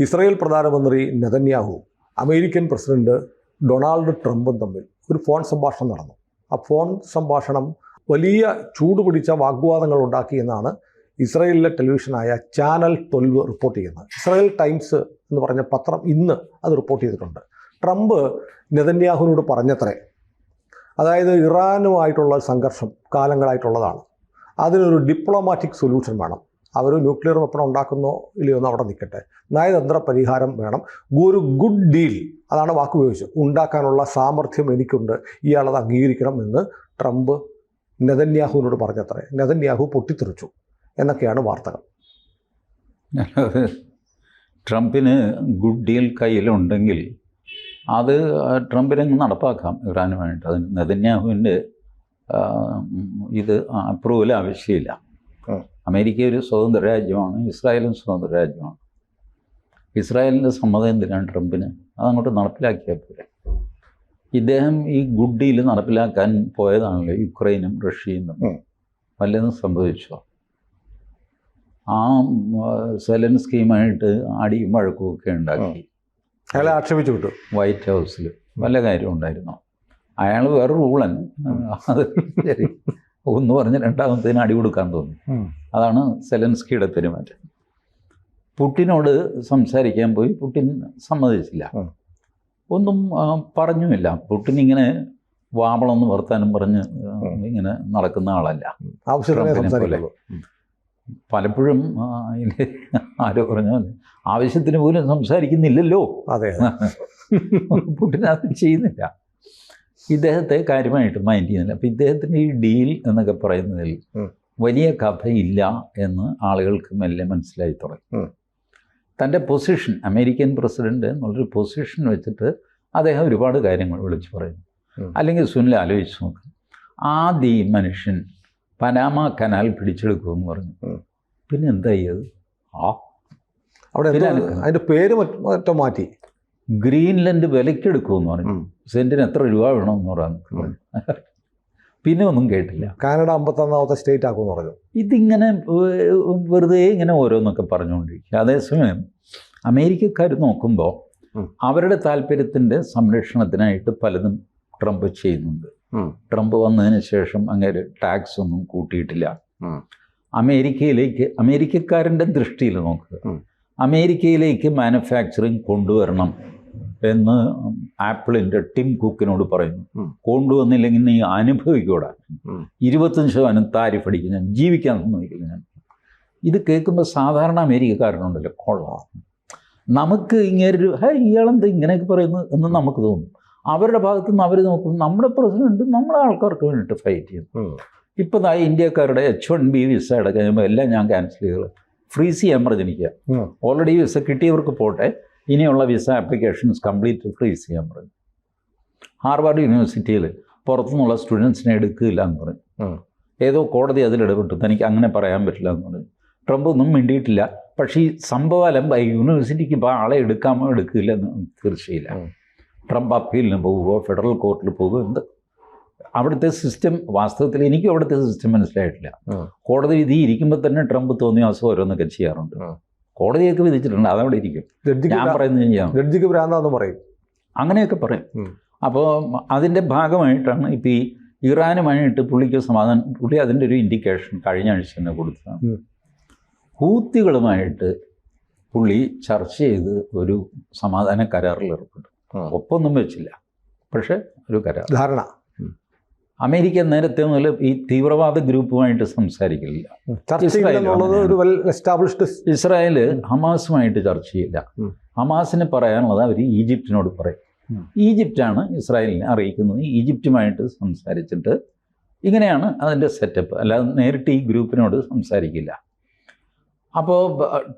Israel പ്രധാനമന്ത്രി Netanyahu American president Donald ട്രംപും തമ്മിൽ ഒരു ഫോൺ സംഭാഷണം നടന്നു. ആ ഫോൺ സംഭാഷണം വലിയ ചൂടുപിടിച്ച വാഗ്വാദങ്ങൾ ഉണ്ടാക്കിയെന്നാണ് ഇസ്രായേലിലെ ടെലിവിഷനായ ചാനൽ 12 റിപ്പോർട്ട് ചെയ്യുന്നത്. ഇസ്രായേൽ ടൈംസ് എന്ന് പറഞ്ഞ പത്രം ഇന്ന് അത് റിപ്പോർട്ട് ചെയ്തിട്ടുണ്ട്. ട്രംപ് നെതന്യാഹുവിനോട് പറഞ്ഞത്രേ, അതായത് ഇറാനുമായിട്ടുള്ള സംഘർഷം കാലങ്ങളായിട്ടുള്ളതാണ്, അതിനൊരു ഡിപ്ലോമാറ്റിക് സൊല്യൂഷൻ വേണം, അവർ ന്യൂക്ലിയർ വെപ്പൺ ഉണ്ടാക്കുന്നോ ഇല്ലയോ എന്ന് അവിടെ നിൽക്കട്ടെ, നയതന്ത്ര പരിഹാരം വേണം, ഒരു ഗുഡ് ഡീൽ, അതാണ് വാക്ക് ഉപയോഗിച്ച്, ഉണ്ടാക്കാനുള്ള സാമർഥ്യം എനിക്കുണ്ട്, ഇയാളത് അംഗീകരിക്കണം എന്ന് ട്രംപ് നെതന്യാഹുവിനോട് പറഞ്ഞത്രേ. നെതന്യാഹു പൊട്ടിത്തെറിച്ചു എന്നൊക്കെയാണ് വാർത്തകൾ. ട്രംപിന് ഗുഡ് ഡീൽ കയ്യിലുണ്ടെങ്കിൽ അത് ട്രംപിനങ്ങ് നടപ്പാക്കാം ഇറാനുമായിട്ട്. അതിന് നെതന്യാഹുവിൻ്റെ ഇത് അപ്രൂവൽ ആവശ്യമില്ല. അമേരിക്ക ഒരു സ്വതന്ത്ര രാജ്യമാണ്, ഇസ്രായേലും സ്വതന്ത്ര രാജ്യമാണ്. ഇസ്രായേലിൻ്റെ സമ്മതം എന്തിനാണ് ട്രംപിന്? അതങ്ങോട്ട് നടപ്പിലാക്കിയാൽ പോരെ. ഇദ്ദേഹം ഈ ഗുഡ് ഡീൽ നടപ്പിലാക്കാൻ പോയതാണല്ലോ യുക്രൈനും റഷ്യയും തമ്മിൽ. വല്ലതും സംഭവിച്ചോ? ആ സെലൻസ്കിയുമായിട്ട് അടിയും വഴക്കുമൊക്കെ ഉണ്ടാക്കി അയാളെ ആക്ഷേപിച്ചു വിട്ടു വൈറ്റ് ഹൗസിൽ. വല്ല കാര്യം ഉണ്ടായിരുന്നോ? അയാൾ വേറെ റൂളൻ, അത് ശരി ഒന്ന് പറഞ്ഞ് രണ്ടാമത്തേന് അടി കൊടുക്കാൻ തോന്നി. അതാണ് സെലൻസ്കിയുടെ പെരുമാറ്റം. പുടിനോട് സംസാരിക്കാൻ പോയി, പുടിൻ സമ്മതിച്ചില്ല, ഒന്നും പറഞ്ഞുമില്ല. പുടിൻ ഇങ്ങനെ വാവളൊന്ന് വർത്താനം പറഞ്ഞ് ഇങ്ങനെ നടക്കുന്ന ആളല്ല. പോലെ പലപ്പോഴും ആരോ പറഞ്ഞ പോലെ ആവശ്യത്തിന് പോലും സംസാരിക്കുന്നില്ലല്ലോ. അതെ, പുടിൻ അത് ചെയ്യുന്നില്ല. ഇദ്ദേഹത്തെ കാര്യമായിട്ട് മൈൻഡ് ചെയ്യുന്നില്ല. അപ്പം ഇദ്ദേഹത്തിൻ്റെ ഈ ഡീൽ എന്നൊക്കെ പറയുന്നതിൽ വലിയ കഥയില്ല എന്ന് ആളുകൾക്ക് മെല്ലെ മനസ്സിലായി തുടങ്ങി. തൻ്റെ പൊസിഷൻ, അമേരിക്കൻ പ്രസിഡന്റ് എന്നുള്ളൊരു പൊസിഷൻ വെച്ചിട്ട് അദ്ദേഹം ഒരുപാട് കാര്യങ്ങൾ വിളിച്ചു പറയുന്നു. അല്ലെങ്കിൽ സുനിൽ ആലോചിച്ച് നോക്ക്, ആദ്യം ഈ മനുഷ്യൻ പനാമ കനാൽ പിടിച്ചെടുക്കുമെന്ന് പറഞ്ഞു. പിന്നെ എന്തായി അത്? അവിടെ അതിൻ്റെ പേര് മറ്റോ മാറ്റി ഗ്രീൻലൻഡ് വിലക്കെടുക്കുമെന്ന് പറഞ്ഞു. സെൻറ്റിന് എത്ര രൂപ വേണമെന്ന് പറഞ്ഞു. പിന്നെ ഒന്നും കേട്ടില്ല. കാനഡ 51ാമത്തെ സ്റ്റേറ്റ് ആക്കുമെന്ന് പറഞ്ഞു. ഇതിങ്ങനെ വെറുതെ ഇങ്ങനെ ഓരോന്നൊക്കെ പറഞ്ഞുകൊണ്ടിരിക്കുക. അതേസമയം അമേരിക്കക്കാർ നോക്കുമ്പോൾ അവരുടെ താല്പര്യത്തിൻ്റെ സംരക്ഷണത്തിനായിട്ട് പലതും ട്രംപ് ചെയ്യുന്നുണ്ട്. ട്രംപ് വന്നതിന് ശേഷം അങ്ങനെ ടാക്സ് ഒന്നും കൂട്ടിയിട്ടില്ല. അമേരിക്കക്കാരൻ്റെ ദൃഷ്ടിയിൽ നോക്കുക, അമേരിക്കയിലേക്ക് മാനുഫാക്ചറിങ് കൊണ്ടുവരണം എന്ന് ആപ്പിളിൻ്റെ ടിം കുക്കിനോട് പറയുന്നു. കൊണ്ടുവന്നില്ലെങ്കിൽ നീ അനുഭവിക്കൂടാ, 25% താരിഫ് അടിക്കും, ഞാൻ ജീവിക്കാൻ സമ്മതിക്കില്ല. ഞാൻ ഇത് കേൾക്കുമ്പോൾ സാധാരണ അമേരിക്കക്കാരനുണ്ടല്ലോ, കൊള്ളാം, നമുക്ക് ഇങ്ങനെ ഇയാളെന്താ ഇങ്ങനെയൊക്കെ പറയുന്നത് എന്ന് നമുക്ക് തോന്നും. അവരുടെ ഭാഗത്തു നിന്ന് അവർ നോക്കും, നമ്മുടെ പ്രസിഡന്റ് നമ്മുടെ ആൾക്കാർക്ക് വേണ്ടിയിട്ട് ഫൈറ്റ് ചെയ്യുന്നു. ഇപ്പം ഇന്ത്യക്കാരുടെ H1B വിസ അടക്കുമ്പോൾ എല്ലാം ഞാൻ ക്യാൻസൽ ചെയ്തത്, ഫ്രീസ് ചെയ്യാൻ പറഞ്ഞിരിക്കുക. ഓൾറെഡി വിസ കിട്ടിയവർക്ക് പോട്ടെ, ഇനിയുള്ള വിസ ആപ്ലിക്കേഷൻസ് കംപ്ലീറ്റ് ഫ്രീസ് ചെയ്യാൻ പറഞ്ഞു. ഹാർവാർഡ് യൂണിവേഴ്സിറ്റിയിൽ പുറത്തുനിന്നുള്ള സ്റ്റുഡൻസിനെ എടുക്കില്ല എന്ന് പറഞ്ഞു. ഏതോ കോടതി അതിലിടപെട്ടു, തനിക്ക് അങ്ങനെ പറയാൻ പറ്റില്ല എന്ന് പറഞ്ഞു. ട്രംപ് ഒന്നും മിണ്ടിയിട്ടില്ല. പക്ഷേ ഈ സംഭവം യൂണിവേഴ്സിറ്റിക്ക് ഇപ്പോൾ ആളെ എടുക്കാമോ എടുക്കില്ല എന്ന് തീർച്ചയില്ല. ട്രംപ് അപ്പീലിന് പോകുമോ, ഫെഡറൽ കോർട്ടിൽ പോകുമോ, എന്ത് അവിടുത്തെ സിസ്റ്റം, വാസ്തവത്തിൽ എനിക്കും അവിടുത്തെ സിസ്റ്റം മനസ്സിലായിട്ടില്ല. കോടതി വിധി ഇരിക്കുമ്പോൾ തന്നെ ട്രംപ് തോന്നിയ ദിവസം ഓരോന്നൊക്കെ ചെയ്യാറുണ്ട്. കോടതിയൊക്കെ വിധിച്ചിട്ടുണ്ട്, അതവിടെ ഇരിക്കും. ഞാൻ പറയുന്നത് ചെയ്യാം, ജഡ്ജിക്ക് ഭ്രാന്താന്ന് പറയും, അങ്ങനെയൊക്കെ പറയും. അപ്പോൾ അതിൻ്റെ ഭാഗമായിട്ടാണ് ഇപ്പോൾ ഈ ഇറാനുമായിട്ട് പുള്ളിക്ക് സമാധാനം, പുള്ളി അതിൻ്റെ ഒരു ഇൻഡിക്കേഷൻ കഴിഞ്ഞ ആഴ്ച തന്നെ കൊടുത്തതാണ്. ഹൂത്തികളുമായിട്ട് പുള്ളി ചർച്ച ചെയ്ത് ഒരു സമാധാന കരാറിൽ ഏർപ്പെട്ടു. ഒപ്പൊന്നും വെച്ചില്ല, പക്ഷേ ഒരു കരാർ, ധാരണ. അമേരിക്ക നേരത്തെ മുതൽ ഈ തീവ്രവാദ ഗ്രൂപ്പുമായിട്ട് സംസാരിക്കില്ല. ഇസ്രായേൽ ഹമാസുമായിട്ട് ചർച്ച ചെയ്യില്ല. ഹമാസിന് പറയാനുള്ളത് അവർ ഈജിപ്തിനോട് പറയും. ഈജിപ്റ്റാണ് ഇസ്രായേലിനെ അറിയിക്കുന്നത്. ഈജിപ്റ്റുമായിട്ട് സംസാരിച്ചിട്ട് ഇങ്ങനെയാണ് അതിൻ്റെ സെറ്റപ്പ്, അല്ലാതെ നേരിട്ട് ഈ ഗ്രൂപ്പിനോട് സംസാരിക്കില്ല. അപ്പോൾ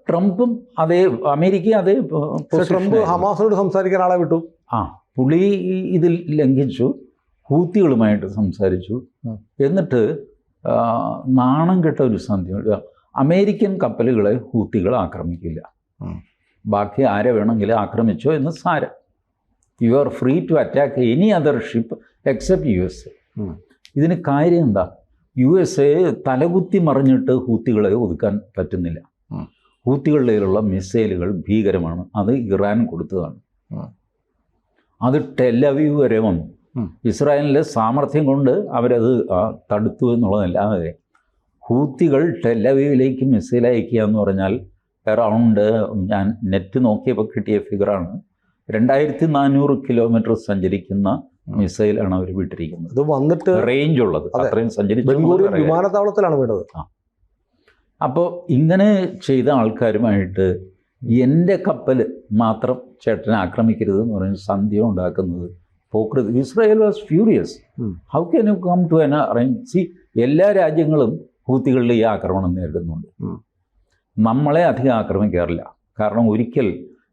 ട്രംപും അതേ, അമേരിക്ക അതേ. ട്രംപ് ഹമാസിനോട് സംസാരിക്കാൻ ആളെ വിട്ടു. പുള്ളി ഇതിൽ ലംഘിച്ചു, ഹൂത്തികളുമായിട്ട് സംസാരിച്ചു. എന്നിട്ട് നാണം കെട്ട ഒരു സന്ധ്യ, അമേരിക്കൻ കപ്പലുകളെ ഹൂത്തികൾ ആക്രമിക്കില്ല, ബാക്കി ആരെ വേണമെങ്കിലും ആക്രമിച്ചോ എന്ന് സാരം. You are free to attack any other ship except USA. ഇതിന് കാര്യം എന്താ? USA തലകുത്തി മറിഞ്ഞിട്ട് ഹൂത്തികളെ ഒതുക്കാൻ പറ്റുന്നില്ല. ഹൂത്തികളുടെ കയ്യിലുള്ള മിസൈലുകൾ ഭീകരമാണ്. അത് ഇറാൻ കൊടുത്തതാണ്. അത് ടെലവീവ് വരെ വന്നു. ഇസ്രായേലിൻ്റെ സാമർഥ്യം കൊണ്ട് അവരത് തടുത്തു എന്നുള്ളതല്ലാതെ ഹൂത്തികൾ ടെലവീവിലേക്ക് മിസൈൽ അയക്കുക എന്ന് പറഞ്ഞാൽ അറൗണ്ട്, ഞാൻ നെറ്റ് നോക്കിയപ്പോൾ കിട്ടിയ ഫിഗറാണ്, 2400 കിലോമീറ്റർ സഞ്ചരിക്കുന്ന മിസൈലാണ് അവർ വിട്ടിരിക്കുന്നത്. അത് വന്നിട്ട് റേഞ്ച് ഉള്ളത് അത്രയും സഞ്ചരിച്ചു വിമാനത്താവളത്തിലാണ് വീണത്. അപ്പോൾ ഇങ്ങനെ ചെയ്ത ആൾക്കാരുമായിട്ട് എൻ്റെ കപ്പൽ മാത്രം ചേട്ടനെ ആക്രമിക്കരുത് എന്ന് പറഞ്ഞ് സന്ധ്യ ഉണ്ടാക്കുന്നത് പോക്കരുത്. Israel was furious. How can you come to an arrange? See, എല്ലാ രാജ്യങ്ങളും ഹൂത്തികളുടെ ഈ ആക്രമണം നേരിടുന്നുണ്ട്. നമ്മളെ അധികം ആക്രമിക്കാറില്ല. കാരണം ഒരിക്കൽ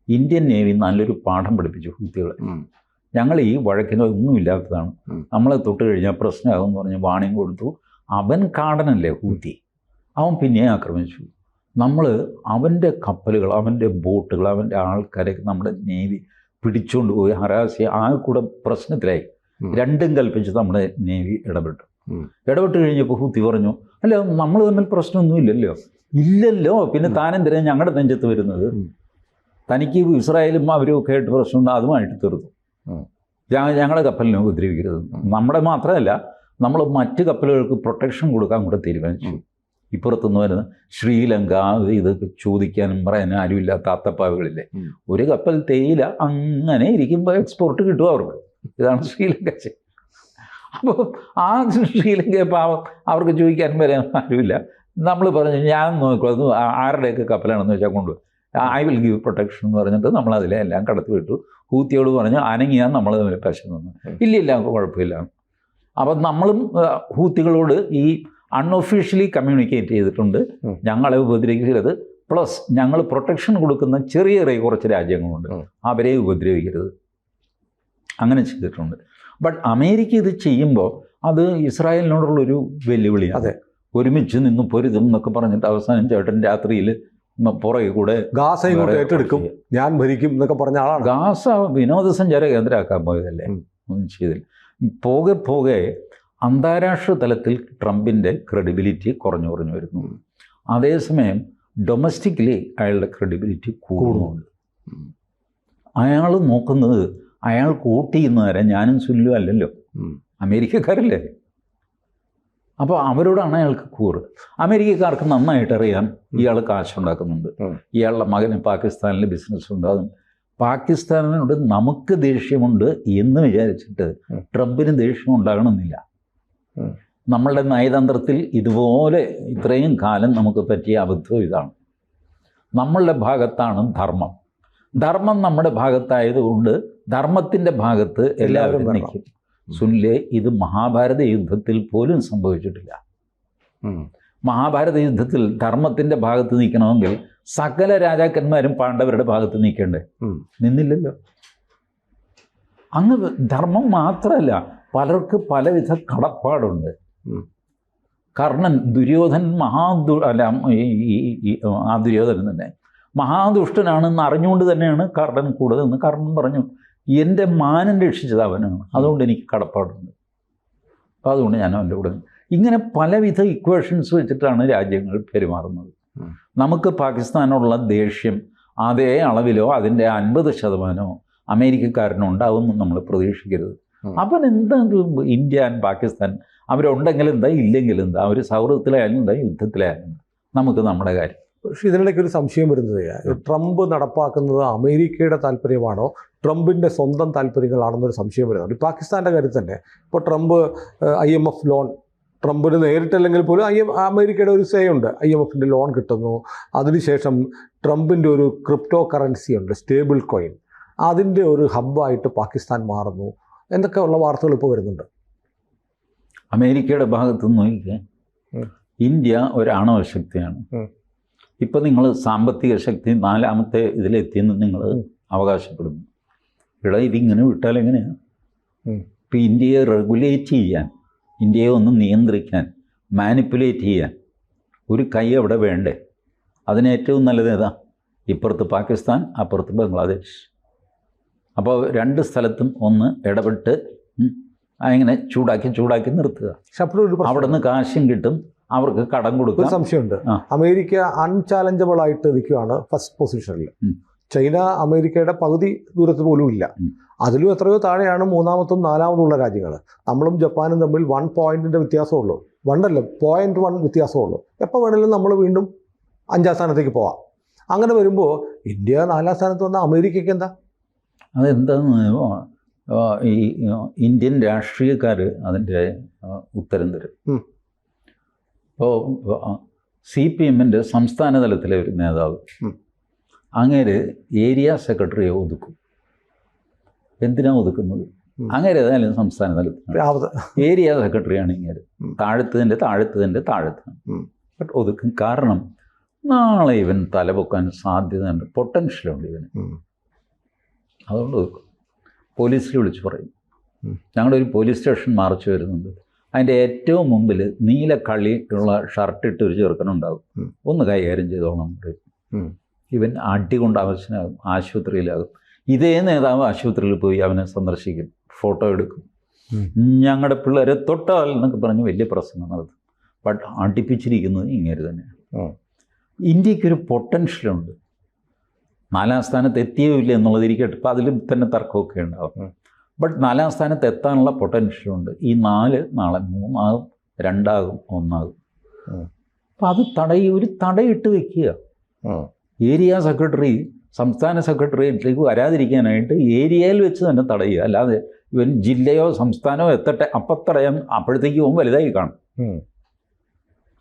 ഇന്ത്യൻ നേവി നല്ലൊരു പാഠം പഠിപ്പിച്ചു ഹൂത്തികളെ. ഞങ്ങൾ ഈ വഴക്കിനൊന്നും ഇല്ലാത്തതാണ്, നമ്മളെ തൊട്ട് കഴിഞ്ഞാൽ പ്രശ്നമാകും എന്ന് പറഞ്ഞ് വാണിംഗ് കൊടുത്തു. അവൻ കാടനല്ലേ ഹൂത്തി, അവൻ പിന്നെ ആക്രമിച്ചു. നമ്മൾ അവൻ്റെ കപ്പലുകൾ, അവൻ്റെ ബോട്ടുകൾ, അവൻ്റെ ആൾക്കാരെ നമ്മുടെ നേവി പിടിച്ചുകൊണ്ട് പോയി ഹരാസി ആ കൂടെ പ്രശ്നത്തിലായി. രണ്ടും കൽപ്പിച്ച് നമ്മുടെ നേവി ഇടപെട്ട് കഴിഞ്ഞപ്പോൾ ഹൂത്തി പറഞ്ഞു, അല്ല നമ്മൾ തമ്മിൽ പ്രശ്നമൊന്നും ഇല്ലല്ലോ, പിന്നെ താനെന്തിനാ ഞങ്ങളുടെ നെഞ്ചത്ത് വരുന്നത്? തനിക്ക് ഇസ്രായേലും അവരും ഒക്കെ ആയിട്ട് പ്രശ്നമുണ്ട്, അതുമായിട്ട് തീർന്നു. ഞങ്ങളുടെ കപ്പലിനെ ഉപദ്രവിക്കരുത്. നമ്മുടെ മാത്രമല്ല, നമ്മൾ മറ്റ് കപ്പലുകൾക്ക് പ്രൊട്ടക്ഷൻ കൊടുക്കാൻ കൂടെ തീരുമാനിച്ചു. ഇപ്പുറത്തുനിന്ന് വരുന്ന ശ്രീലങ്ക, ഇത് ചോദിക്കാനും പറയാനും ആരുമില്ലാത്ത അത്തപ്പാവുകളില്ലേ, ഒരു കപ്പൽ തേയില അങ്ങനെ ഇരിക്കുമ്പോൾ എക്സ്പോർട്ട് കിട്ടും അവർക്ക്. ഇതാണ് ശ്രീലങ്ക. അപ്പോൾ ആ ശ്രീലങ്ക പാവം അവർക്ക് ചോദിക്കാനും വരാൻ ആരുമില്ല. നമ്മൾ പറഞ്ഞു, ഞാൻ നോക്കുന്നത് ആരുടെയൊക്കെ കപ്പലാണെന്ന് വെച്ചാൽ കൊണ്ടുപോയി, ഐ വിൽ ഗീവ് പ്രൊട്ടക്ഷൻ എന്ന് പറഞ്ഞിട്ട് നമ്മളതിലെ എല്ലാം കടത്തി വിട്ടു. ഹൂത്തിയോട് പറഞ്ഞു അനങ്ങിയാൽ നമ്മൾ തമ്മിൽ പശ നിന്നു. ഇല്ല കുഴപ്പമില്ല. അപ്പം നമ്മളും ഹൂത്തികളോട് ഈ അൺഒഫീഷ്യലി കമ്മ്യൂണിക്കേറ്റ് ചെയ്തിട്ടുണ്ട്, ഞങ്ങളെ ഉപദ്രവിക്കരുത്, പ്ലസ് ഞങ്ങൾ പ്രൊട്ടക്ഷൻ കൊടുക്കുന്ന ചെറിയ കുറച്ച് രാജ്യങ്ങളുണ്ട്, അവരെ ഉപദ്രവിക്കരുത്, അങ്ങനെ ചെയ്തിട്ടുണ്ട്. ബട്ട് അമേരിക്ക ഇത് ചെയ്യുമ്പോൾ അത് ഇസ്രായേലിനോടുള്ളൊരു വെല്ലുവിളിയാണ്. ഒരുമിച്ച് നിന്ന് പൊരുതും എന്നൊക്കെ പറഞ്ഞിട്ട് അവസാനം ചേട്ടൻ രാത്രിയിൽ പുറകെ കൂടെ ഗാസ ഏറ്റെടുക്കും, ഞാൻ ഭരിക്കും എന്നൊക്കെ പറഞ്ഞ ആളാണ്. ഗാസ വിനോദസഞ്ചാര കേന്ദ്രമാക്കാൻ പോയതല്ലേ, ഒന്നും ചെയ്തില്ല. പോകെ അന്താരാഷ്ട്ര തലത്തിൽ ട്രംപിൻ്റെ ക്രെഡിബിലിറ്റി കുറഞ്ഞു വരുന്നു. അതേസമയം ഡൊമസ്റ്റിക്കലി അയാളുടെ ക്രെഡിബിലിറ്റി കൂടുന്നുണ്ട്. അയാൾ നോക്കുന്നത് അയാൾക്ക് വോട്ട് ചെയ്യുന്നവരെ ഞാനും സുല്ലും അല്ലല്ലോ, അമേരിക്കക്കാരല്ലേ. അപ്പോൾ അവരോടാണ് അയാൾക്ക് കൂറ്. അമേരിക്കക്കാർക്ക് നന്നായിട്ട് അറിയാം ഇയാൾ കാശുണ്ടാക്കുന്നുണ്ട്, ഇയാളുടെ മകന് പാകിസ്ഥാനിൽ ബിസിനസ് ഉണ്ടാകും, പാകിസ്ഥാനിനോട് നമുക്ക് ദേഷ്യമുണ്ട് എന്ന് വിചാരിച്ചിട്ട് ട്രംപിന് ദേഷ്യം ഉണ്ടാകണമെന്നില്ല. നമ്മളുടെ നയതന്ത്രത്തിൽ ഇതുപോലെ ഇത്രയും കാലം നമുക്ക് പറ്റിയ അബദ്ധം ഇതാണ്. നമ്മളുടെ ഭാഗത്താണ് ധർമ്മം നമ്മുടെ ഭാഗത്തായതുകൊണ്ട് ധർമ്മത്തിൻ്റെ ഭാഗത്ത് എല്ലാവരും നിൽക്കും. സുനിലെ, ഇത് മഹാഭാരത യുദ്ധത്തിൽ പോലും സംഭവിച്ചിട്ടില്ല. മഹാഭാരത യുദ്ധത്തിൽ ധർമ്മത്തിൻ്റെ ഭാഗത്ത് നിൽക്കണമെങ്കിൽ സകല രാജാക്കന്മാരും പാണ്ഡവരുടെ ഭാഗത്ത് നിൽക്കണ്ടേ? നിന്നില്ലല്ലോ. അങ്ങ് ധർമ്മം മാത്രമല്ല, പലർക്ക് പലവിധ കടപ്പാടുണ്ട്. കർണൻ, ദുര്യോധൻ ആ ദുര്യോധനൻ തന്നെ മഹാദുഷ്ടനാണെന്ന് അറിഞ്ഞുകൊണ്ട് തന്നെയാണ് കർണൻ കൂടെ നിന്ന് കർണൻ പറഞ്ഞു, എൻ്റെ മാനം രക്ഷിച്ചത് അവനാണ്, അതുകൊണ്ട് എനിക്ക് കടപ്പാടുണ്ട്, അപ്പോൾ അതുകൊണ്ട് ഞാൻ അവൻ്റെ കൂടെ. ഇങ്ങനെ പലവിധ ഇക്വേഷൻസ് വെച്ചിട്ടാണ് രാജ്യങ്ങൾ പെരുമാറുന്നത്. നമുക്ക് പാകിസ്ഥാനോടുള്ള ദേഷ്യം അതേ അളവിലോ അതിൻ്റെ 50% അമേരിക്കക്കാരനുണ്ടാവുമെന്ന് നമ്മൾ പ്രതീക്ഷിക്കരുത്. അപ്പം എന്താ ഇന്ത്യ ആൻഡ് പാകിസ്ഥാൻ അവരുണ്ടെങ്കിൽ എന്താ, ഇല്ലെങ്കിൽ എന്താ, അവർ സൗഹൃദത്തിലായാലും എന്താ, യുദ്ധത്തിലായാലും നമുക്ക് നമ്മുടെ കാര്യം. പക്ഷേ ഇതിനിടയ്ക്ക് ഒരു സംശയം വരുന്നത്, ട്രംപ് നടപ്പാക്കുന്നത് അമേരിക്കയുടെ താല്പര്യമാണോ ട്രംപിൻ്റെ സ്വന്തം താല്പര്യങ്ങളാണെന്നൊരു സംശയം വരുന്നുണ്ട്. പാകിസ്ഥാൻ്റെ കാര്യത്തിൽ തന്നെ ഇപ്പോൾ ട്രംപ് IMF ലോൺ, ട്രംപിന് നേരിട്ടല്ലെങ്കിൽ പോലും അമേരിക്കയുടെ ഒരു സേ ഉണ്ട്, IMFൻ്റെ ലോൺ കിട്ടുന്നു. അതിനുശേഷം ട്രംപിൻ്റെ ഒരു ക്രിപ്റ്റോ കറൻസി ഉണ്ട്, സ്റ്റേബിൾ കോയിൻ, അതിൻ്റെ ഒരു ഹബ്ബായിട്ട് പാകിസ്ഥാൻ മാറുന്നു എന്നൊക്കെയുള്ള വാർത്തകൾ ഇപ്പോൾ വരുന്നുണ്ട്. അമേരിക്കയുടെ ഭാഗത്ത് നിന്ന് നോക്കിയാൽ ഇന്ത്യ ഒരു ആണവ ശക്തിയാണ്. ഇപ്പം നിങ്ങൾ സാമ്പത്തിക ശക്തി 4ാമത്തെ ഇതിലെത്തിയെന്ന് നിങ്ങൾ അവകാശപ്പെടുന്നു. ഇതിങ്ങനെ വിട്ടാൽ എങ്ങനെയാണ്? ഇപ്പം ഇന്ത്യയെ റെഗുലേറ്റ് ചെയ്യാൻ, ഇന്ത്യയെ ഒന്ന് നിയന്ത്രിക്കാൻ, മാനിപ്പുലേറ്റ് ചെയ്യാൻ ഒരു കൈ അവിടെ വേണ്ടേ? അതിന് ഏറ്റവും നല്ലത് ഏതാ? ഇപ്പുറത്ത് പാകിസ്ഥാൻ, അപ്പുറത്ത് ബംഗ്ലാദേശ്. അപ്പോൾ 2 സ്ഥലത്തും ഒന്ന് ഇടപെട്ട് അങ്ങനെ ചൂടാക്കി നിർത്തുക. അവിടെ നിന്ന് കാശും കിട്ടും, അവർക്ക് കടം ഒരു കൊടുക്കാം. സംശയമുണ്ട്. ആ. അമേരിക്ക അൺചാലഞ്ചബിൾ ആയിട്ട് നിൽക്കുകയാണ് ഫസ്റ്റ് പൊസിഷനിൽ. ചൈന അമേരിക്കയുടെ പകുതി ദൂരത്ത് പോലും ഇല്ല. അതിലും എത്രയോ താഴെയാണ് മൂന്നാമത്തും നാലാമതുമുള്ള രാജ്യങ്ങൾ. നമ്മളും ജപ്പാനും തമ്മിൽ 1 പോയിന്റിൻ്റെ വ്യത്യാസമുള്ളൂ. 0.1 വ്യത്യാസമുള്ളൂ. എപ്പോൾ വേണമെങ്കിലും നമ്മൾ വീണ്ടും 5ാം സ്ഥാനത്തേക്ക് പോവാം. അങ്ങനെ വരുമ്പോൾ ഇന്ത്യ 4ാം സ്ഥാനത്ത് വന്നാൽ അമേരിക്കയ്ക്ക് എന്താ? അതെന്താന്ന് ഈ ഇന്ത്യൻ രാഷ്ട്രീയക്കാർ അതിൻ്റെ ഉത്തരം തരും. ഇപ്പോൾ CPM-ൻ്റെ സംസ്ഥാന തലത്തിലെ ഒരു നേതാവ് അങ്ങേര് ഏരിയ സെക്രട്ടറിയെ ഒതുക്കും. എന്തിനാണ് ഒതുക്കുന്നത്? അങ്ങേര് ഏതായാലും സംസ്ഥാന തലത്തിൽ ഏരിയ സെക്രട്ടറിയാണ് ഇങ്ങേര്. താഴത്തതിൻ്റെ ബട്ട് ഒതുക്കും. കാരണം നാളെ ഇവൻ തലപൊക്കാൻ സാധ്യതയുണ്ട്, പൊട്ടൻഷ്യലുണ്ട് ഇവന്. അതുകൊണ്ട് ഒതുക്കും. പോലീസിൽ വിളിച്ച് പറയും, ഞങ്ങളുടെ ഒരു പോലീസ് സ്റ്റേഷൻ മാർച്ച് വരുന്നുണ്ട്, അതിൻ്റെ ഏറ്റവും മുമ്പിൽ നീല കളിയുള്ള ഷർട്ടിട്ട് ഒരു ചെറുക്കനുണ്ടാകും, ഒന്ന് കൈകാര്യം ചെയ്തോണം. ഇവൻ അടി കൊണ്ട് ആവശ്യമാകും, ആശുപത്രിയിലാകും. ഇതേ നേതാവ് ആശുപത്രിയിൽ പോയി അവനെ സന്ദർശിക്കും, ഫോട്ടോ എടുക്കും, ഞങ്ങളുടെ പിള്ളേരെ തൊട്ടാൽ എന്നൊക്കെ പറഞ്ഞ് വലിയ പ്രസംഗം നടത്തും. ബട്ട് അടുപ്പിച്ചിരിക്കുന്നത് ഇങ്ങനെ തന്നെയാണ്. ഇന്ത്യക്കൊരു പൊട്ടൻഷ്യലുണ്ട്. 4ാം സ്ഥാനത്ത് എത്തിയില്ല എന്നുള്ളത് ഇരിക്കട്ടെ, ഇപ്പം അതിലും തന്നെ തർക്കമൊക്കെ ഉണ്ടാവും. ബട്ട് 4ാം സ്ഥാനത്ത് എത്താനുള്ള പൊട്ടൻഷ്യലുണ്ട്. ഈ 4 നാളെ 3 ആകും, 2 ആകും, 1 ആകും. അപ്പം അത് ഒരു തടയിട്ട് വയ്ക്കുക. ഏരിയ സെക്രട്ടറി സംസ്ഥാന സെക്രട്ടേറിയറ്റിലേക്ക് വരാതിരിക്കാനായിട്ട് ഏരിയയിൽ വെച്ച് തന്നെ തടയുക. അല്ലാതെ ഇവൻ ജില്ലയോ സംസ്ഥാനമോ എത്തട്ടെ അപ്പം തടയാൻ, അപ്പോഴത്തേക്ക് ഇവൻ വലുതായി കാണും.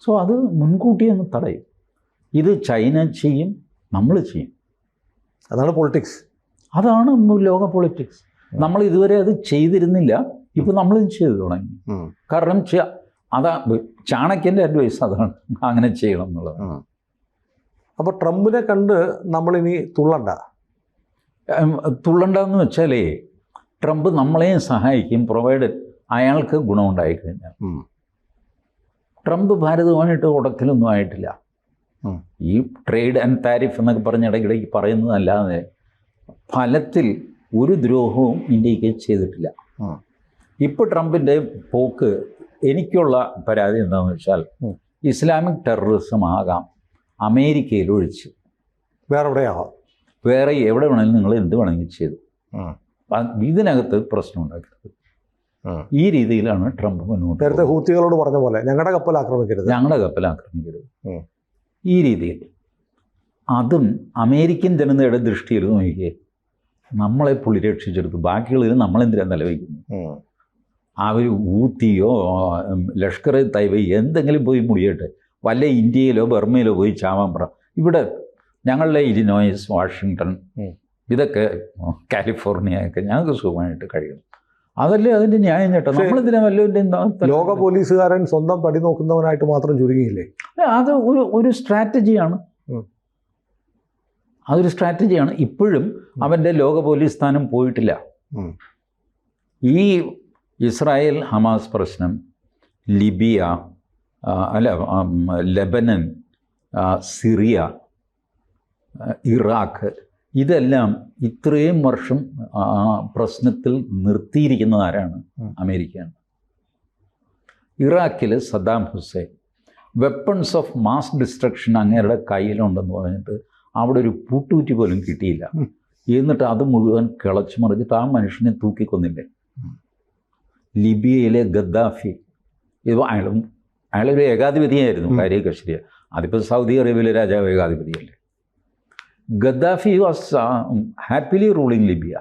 സോ അത് മുൻകൂട്ടി അങ്ങ് തടയും. ഇത് ചൈന ചെയ്യും, നമ്മൾ ചെയ്യും. അതാണ് പൊളിറ്റിക്സ്. അതാണ് ലോക പൊളിറ്റിക്സ്. നമ്മൾ ഇതുവരെ അത് ചെയ്തിരുന്നില്ല, ഇപ്പം നമ്മളും ചെയ്തു തുടങ്ങി. കാരണം അതാ ചാണക്യൻ്റെ അഡ്വൈസ് അതാണ്, അങ്ങനെ ചെയ്യണം എന്നുള്ളത്. അപ്പോൾ ട്രംപിനെ കണ്ട് നമ്മളിനി തുള്ളണ്ടെന്ന് വെച്ചാലേ, ട്രംപ് നമ്മളെയും സഹായിക്കും, പ്രൊവൈഡ് അയാൾക്ക് ഗുണമുണ്ടായിക്കഴിഞ്ഞാൽ. ട്രംപ് ഭാരതവുമായിട്ട് ഉടക്കലൊന്നും ആയിട്ടില്ല. ഈ ട്രേഡ് ആൻഡ് താരിഫ് എന്നൊക്കെ പറഞ്ഞ് ഇടയ്ക്കിടയ്ക്ക് പറയുന്നതല്ലാതെ ഫലത്തിൽ ഒരു ദ്രോഹവും ഇന്ത്യക്ക് ചെയ്തിട്ടില്ല. ഇപ്പോൾ ട്രംപിൻ്റെ പോക്ക്, എനിക്കുള്ള പരാതി എന്താണെന്ന് വെച്ചാൽ, ഇസ്ലാമിക് ടെററിസം ആകാം അമേരിക്കയിൽ ഒഴിച്ച് വേറെ എവിടെ വേണമെങ്കിലും നിങ്ങൾ എന്ത് വേണമെങ്കിലും ചെയ്തു, ഇതിനകത്ത് പ്രശ്നം ഉണ്ടാക്കരുത്. ഈ രീതിയിലാണ് ട്രംപ് മുന്നോട്ട്. നേരത്തെ ഹൂത്തികളോട് പറഞ്ഞ പോലെ ഞങ്ങളുടെ കപ്പൽ ആക്രമിക്കരുത്, ഈ രീതിയിൽ. അതും അമേരിക്കൻ ജനതയുടെ ദൃഷ്ടിയിൽ നോക്കിയേ, നമ്മളെ പുള്ളി രക്ഷിച്ചെടുത്തു, ബാക്കിയുള്ളതിന് നമ്മളെന്തിനാണ് നിലവയ്ക്കുന്നു? അവർ ഊത്തിയോ ലഷ്കർ എ തൈബ എന്തെങ്കിലും പോയി മുടിയട്ടെ, വല്ല ഇന്ത്യയിലോ ബർമയിലോ പോയി ചാവാൻ പറ. ഇവിടെ ഞങ്ങളുടെ ഇലിനോയ്സ്, വാഷിങ്ടൺ, ഇതൊക്കെ കാലിഫോർണിയയൊക്കെ ഞങ്ങൾക്ക് സുഖമായിട്ട് കഴിയണം. അതല്ലേ അതിൻ്റെ ന്യായം ചേട്ടാ. നമ്മളെന്തിനാ വല്ലതിൻ്റെ ലോക പോലീസുകാരൻ സ്വന്തം പടി നോക്കുന്നവനായിട്ട് മാത്രം ചുരുങ്ങിയില്ലേ? അത് ഒരു സ്ട്രാറ്റജിയാണ്. അതൊരു സ്ട്രാറ്റജിയാണ്. ഇപ്പോഴും അവൻ്റെ ലോക പോലീസ് സ്ഥാനം പോയിട്ടില്ല. ഈ ഇസ്രായേൽ ഹമാസ് പ്രശ്നം, ലിബിയ, ലെബനൻ, സിറിയ, ഇറാഖ്, ഇതെല്ലാം ഇത്രയും വർഷം പ്രശ്നത്തിൽ നിർത്തിയിരിക്കുന്നത് ആരാണ്? അമേരിക്കയാണ്. ഇറാഖിൽ Saddam Hussein weapons of mass destruction അങ്ങേരുടെ കയ്യിലുണ്ടെന്ന് പറഞ്ഞിട്ട് അവിടെ ഒരു പൂട്ടുകുറ്റി പോലും കിട്ടിയില്ല. എന്നിട്ട് അത് മുഴുവൻ കിളച്ചു മറിച്ചിട്ട് ആ മനുഷ്യനെ തൂക്കിക്കൊന്നില്ലേ. ലിബിയയിലെ ഗദ്ദാഫി, ഇത് അയാളൊരു ഏകാധിപതിയായിരുന്നു, കാര്യകശ്രീയ. അതിപ്പോൾ സൗദി അറേബ്യയിലെ രാജാവ് ഏകാധിപതിയല്ലേ. Gaddafi was happily ruling Libya.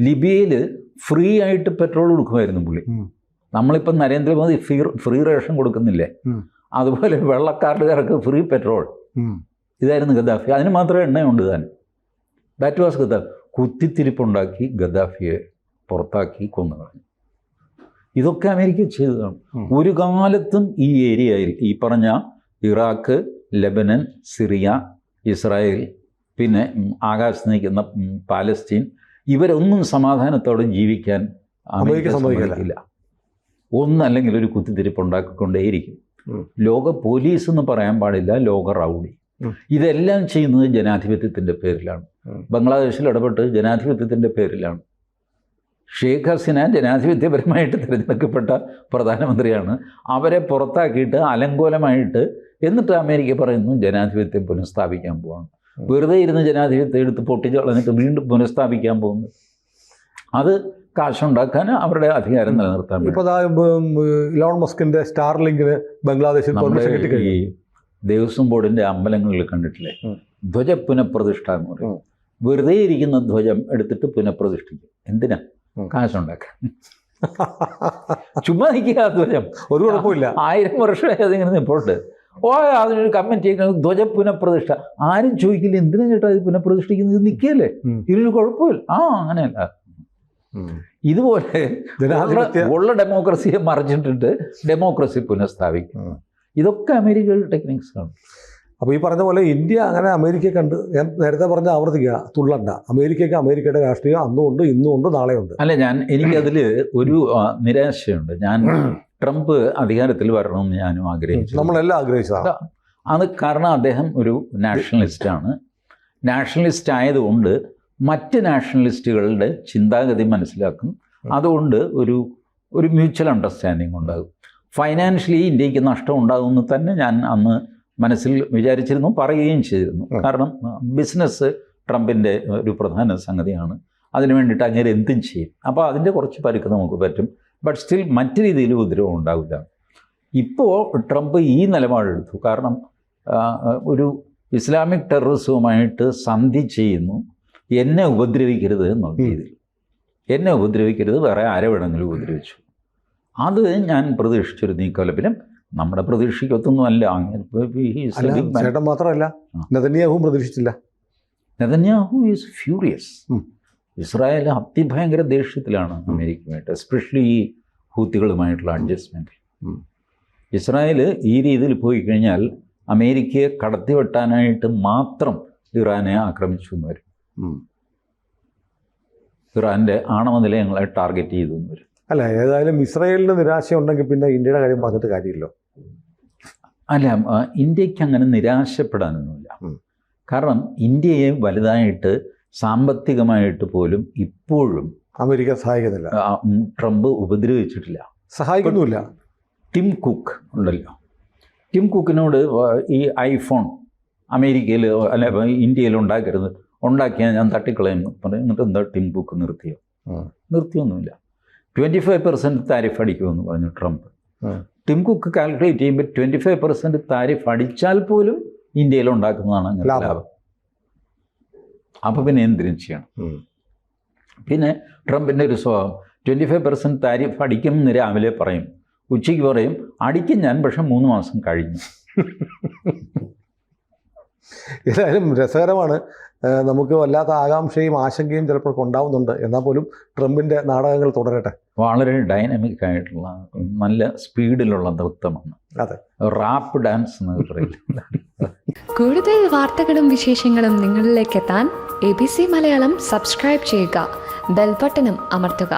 ലിബിയയിൽ free ആയിട്ട് പെട്രോൾ കൊടുക്കുമായിരുന്നു പുള്ളി. നമ്മളിപ്പം നരേന്ദ്രമോദി ഫ്രീ റേഷൻ കൊടുക്കുന്നില്ലേ, അതുപോലെ വെള്ളക്കാർഡുകാർക്ക് ഫ്രീ പെട്രോൾ. ഇതായിരുന്നു ഗദ്ദാഫി. അതിന് മാത്രമേ എണ്ണയുണ്ട് താൻ. That was Gaddafi. കുത്തിത്തിരിപ്പുണ്ടാക്കി ഗദ്ദാഫിയെ പുറത്താക്കി കൊന്നുകളഞ്ഞു. ഇതൊക്കെ അമേരിക്ക ചെയ്തതാണ്. ഒരു കാലത്തും ഈ ഏരിയയിൽ ഈ പറഞ്ഞ ഇറാഖ്, ലെബനൻ, സിറിയ, ഇസ്രായേൽ, പിന്നെ ആകാശത്ത് നിൽക്കുന്ന പാലസ്തീൻ, ഇവരൊന്നും സമാധാനത്തോടെ ജീവിക്കാൻ അമേരിക്ക സമ്മതിക്കില്ല. ഒന്നല്ലെങ്കിൽ ഒരു കുത്തിത്തിരിപ്പുണ്ടാക്കിക്കൊണ്ടേയിരിക്കും. ലോക പോലീസ് എന്ന് പറയാൻ പാടില്ല, ലോക റൗഡി. ഇതെല്ലാം ചെയ്യുന്നത് ജനാധിപത്യത്തിൻ്റെ പേരിലാണ്. ബംഗ്ലാദേശിൽ ഇടപെട്ട് ജനാധിപത്യത്തിൻ്റെ പേരിലാണ്. ഷെയ്ഖ് ഹസീന ജനാധിപത്യപരമായിട്ട് തിരഞ്ഞെടുക്കപ്പെട്ട പ്രധാനമന്ത്രിയാണ്. അവരെ പുറത്താക്കിയിട്ട് അലങ്കോലമായിട്ട് എന്നിട്ട് അമേരിക്ക പറയുന്നു ജനാധിപത്യം പുനഃസ്ഥാപിക്കാൻ പോവാണ്. വെറുതെ ഇരുന്ന് ജനാധിപത്യം എടുത്ത് പൊട്ടിച്ച് കളഞ്ഞിട്ട് വീണ്ടും പുനഃസ്ഥാപിക്കാൻ പോകുന്നു. അത് കാശുണ്ടാക്കാൻ, അവരുടെ അധികാരം നിലനിർത്താൻ. ഇപ്പോൾ ഇലോൺ മസ്കിന്റെ സ്റ്റാർലിങ്കിന് ബംഗ്ലാദേശിൽ ഈ ദേവസ്വം ബോർഡിന്റെ അമ്പലങ്ങളിൽ കണ്ടിട്ടില്ലേ, ധ്വജ പുനഃപ്രതിഷ്ഠ എന്ന് പറയും. വെറുതെ ഇരിക്കുന്ന ധ്വജം എടുത്തിട്ട് പുനഃപ്രതിഷ്ഠിക്കും. എന്തിനാ? കാശുണ്ടാക്കാൻ. ചുമ്മാ നിൽക്കുക ധ്വജം, ഒരു കുഴപ്പമില്ല. 1000 വർഷമായി അതിങ്ങനെ നിൽപ്പുണ്ട്. അതിനൊരു കമൻറ്റ് ചെയ്യുന്നത് ധ്വജ പുനഃപ്രതിഷ്ഠ. ആരും ചോദിക്കില്ല എന്തിനാ ചേട്ടാ ഇത് പുനഃപ്രതിഷ്ഠിക്കുന്നത്, ഇതിരിക്കുകയല്ലേ, ഇതിനൊരു കുഴപ്പമില്ല. അങ്ങനെയല്ല. ഇതുപോലെ ഉള്ള ഡെമോക്രസിയെ മറിച്ചിട്ടിട്ട് ഡെമോക്രസി പുനഃസ്ഥാപിക്കും. ഇതൊക്കെ അമേരിക്കയുടെ ടെക്നിക്സാണ്. അപ്പോൾ ഈ പറഞ്ഞ പോലെ ഇന്ത്യ അങ്ങനെ അമേരിക്കയെ കണ്ട്, ഞാൻ നേരത്തെ പറഞ്ഞ ആവർത്തിക്കുക, തുള്ളണ്ട. അമേരിക്കയ്ക്ക് അമേരിക്കയുടെ രാഷ്ട്രീയം അന്നുമുണ്ട്, ഇന്നുമുണ്ട്, നാളെയുണ്ട്. അല്ല, എനിക്കതിൽ ഒരു നിരാശയുണ്ട്. ഞാൻ ട്രംപ് അധികാരത്തിൽ വരണമെന്ന് ഞാനും ആഗ്രഹിച്ചു. നമ്മളെല്ലാം ആഗ്രഹിച്ചതാണ്. അത് കാരണം അദ്ദേഹം ഒരു നാഷണലിസ്റ്റാണ്. നാഷണലിസ്റ്റ് ആയതുകൊണ്ട് മറ്റ് നാഷണലിസ്റ്റുകളുടെ ചിന്താഗതി മനസ്സിലാക്കും. അതുകൊണ്ട് ഒരു മ്യൂച്വൽ അണ്ടർസ്റ്റാൻഡിങ് ഉണ്ടാകും. ഫൈനാൻഷ്യലി ഇന്ത്യക്ക് നഷ്ടം ഉണ്ടാകുമെന്ന് തന്നെ ഞാൻ അന്ന് മനസ്സിൽ വിചാരിച്ചിരുന്നു, പറയുകയും ചെയ്തിരുന്നു. കാരണം ബിസിനസ് ട്രംപിൻ്റെ ഒരു പ്രധാന സംഗതിയാണ്. അതിന് വേണ്ടിയിട്ട് അങ്ങനെ എന്തും ചെയ്യും. അപ്പോൾ അതിൻ്റെ കുറച്ച് പരുക്ക് നമുക്ക് പറ്റും. ബട്ട് സ്റ്റിൽ മറ്റു രീതിയിൽ ഉപദ്രവം ഉണ്ടാവില്ല. ഇപ്പോൾ ട്രംപ് ഈ നിലപാടെടുത്തു. കാരണം ഒരു ഇസ്ലാമിക് ടെററിസവുമായിട്ട് സന്ധി ചെയ്യുന്നു. എന്നെ ഉപദ്രവിക്കരുത് എന്നുള്ള രീതിയിൽ, എന്നെ ഉപദ്രവിക്കരുത്, വേറെ ആരെ വേണമെങ്കിലും ഉപദ്രവിച്ചു. അത് ഞാൻ പ്രതീക്ഷിച്ചൊരു നീക്കമല്ല. പിന്നെ നമ്മുടെ പ്രതീക്ഷയ്ക്കൊത്തൊന്നും അല്ല. ചേട്ടൻ മാത്രമല്ല, നെതന്യാഹു പ്രതീക്ഷിച്ചില്ല. Netanyahu is furious. ഇസ്രായേൽ അതിഭയങ്കര ദേഷ്യത്തിലാണ് അമേരിക്കയുമായിട്ട്, എസ്പെഷ്യലി ഈ ഹൂത്തികളുമായിട്ടുള്ള അഡ്ജസ്റ്റ്മെൻറ്റ്. ഇസ്രായേൽ ഈ രീതിയിൽ പോയി കഴിഞ്ഞാൽ അമേരിക്കയെ കടത്തിവെട്ടാനായിട്ട് മാത്രം ഇറാനെ ആക്രമിച്ചു എന്ന് വരും. ഇറാൻ്റെ ആണവ നിലയങ്ങളെ ടാർഗറ്റ് ചെയ്തു എന്ന് വരും. അല്ല, ഏതായാലും ഇസ്രായേലിന് നിരാശയുണ്ടെങ്കിൽ പിന്നെ ഇന്ത്യയുടെ കാര്യം പറഞ്ഞിട്ട് കാര്യമില്ല. അല്ല, ഇന്ത്യക്ക് അങ്ങനെ നിരാശപ്പെടാനൊന്നുമില്ല. കാരണം ഇന്ത്യയെ വലുതായിട്ട് സാമ്പത്തികമായിട്ട് പോലും ഇപ്പോഴും അമേരിക്ക സഹായിക്കുന്നില്ല. ട്രംപ് ഉപദ്രവിച്ചിട്ടില്ല, സഹായിക്കുന്നുമില്ല. ടിം കുക്ക് ഉണ്ടല്ലോ, ടിം കുക്കിനോട് ഈ ഐഫോൺ അമേരിക്കയിൽ അല്ല ഇന്ത്യയിൽ ഉണ്ടാക്കരുത്, ഉണ്ടാക്കിയാൽ ഞാൻ തട്ടിക്കളയുന്നു പറയും. എന്നിട്ട് എന്താ ടിം കുക്ക് നിർത്തിയൊന്നുമില്ല. 25% താരിഫ് അടിക്കുമെന്ന് പറഞ്ഞു ട്രംപ്. ടിം കുക്ക് കാൽക്കുലേറ്റ് ചെയ്യുമ്പോൾ 25% താരിഫ് അടിച്ചാൽ പോലും ഇന്ത്യയിൽ ഉണ്ടാക്കുന്നതാണ് ലാഭം. അപ്പോൾ പിന്നെ എന്തിനും ചെയ്യണം. പിന്നെ ട്രംപിൻ്റെ ഒരു സ്വഭാവം, 25% താരിഫ് അടിക്കുമെന്ന് രാവിലെ പറയും, ഉച്ചയ്ക്ക് പറയും അടിക്കും ഞാൻ, പക്ഷെ 3 മാസം കഴിഞ്ഞു. ഏതായാലും രസകരമാണ്. നമുക്ക് വല്ലാത്ത ആകാംക്ഷയും ആശങ്കയും ചിലപ്പോൾ ഉണ്ടാവുന്നുണ്ട്. എന്നാൽ പോലും ട്രംപിൻ്റെ നാടകങ്ങൾ തുടരട്ടെ. വളരെ ഡൈനാമിക് ആയിട്ടുള്ള നല്ല സ്പീഡിലുള്ള നൃത്തമാണ്. അതെ, റാപ്പ് ഡാൻസ് എന്ന് പറയില്ല. കൂടുതൽ വാർത്തകളും വിശേഷങ്ങളും നിങ്ങളിലേക്ക് എത്താൻ ABC മലയാളം സബ്സ്ക്രൈബ് ചെയ്യുക, ബെൽബട്ടനും അമർത്തുക.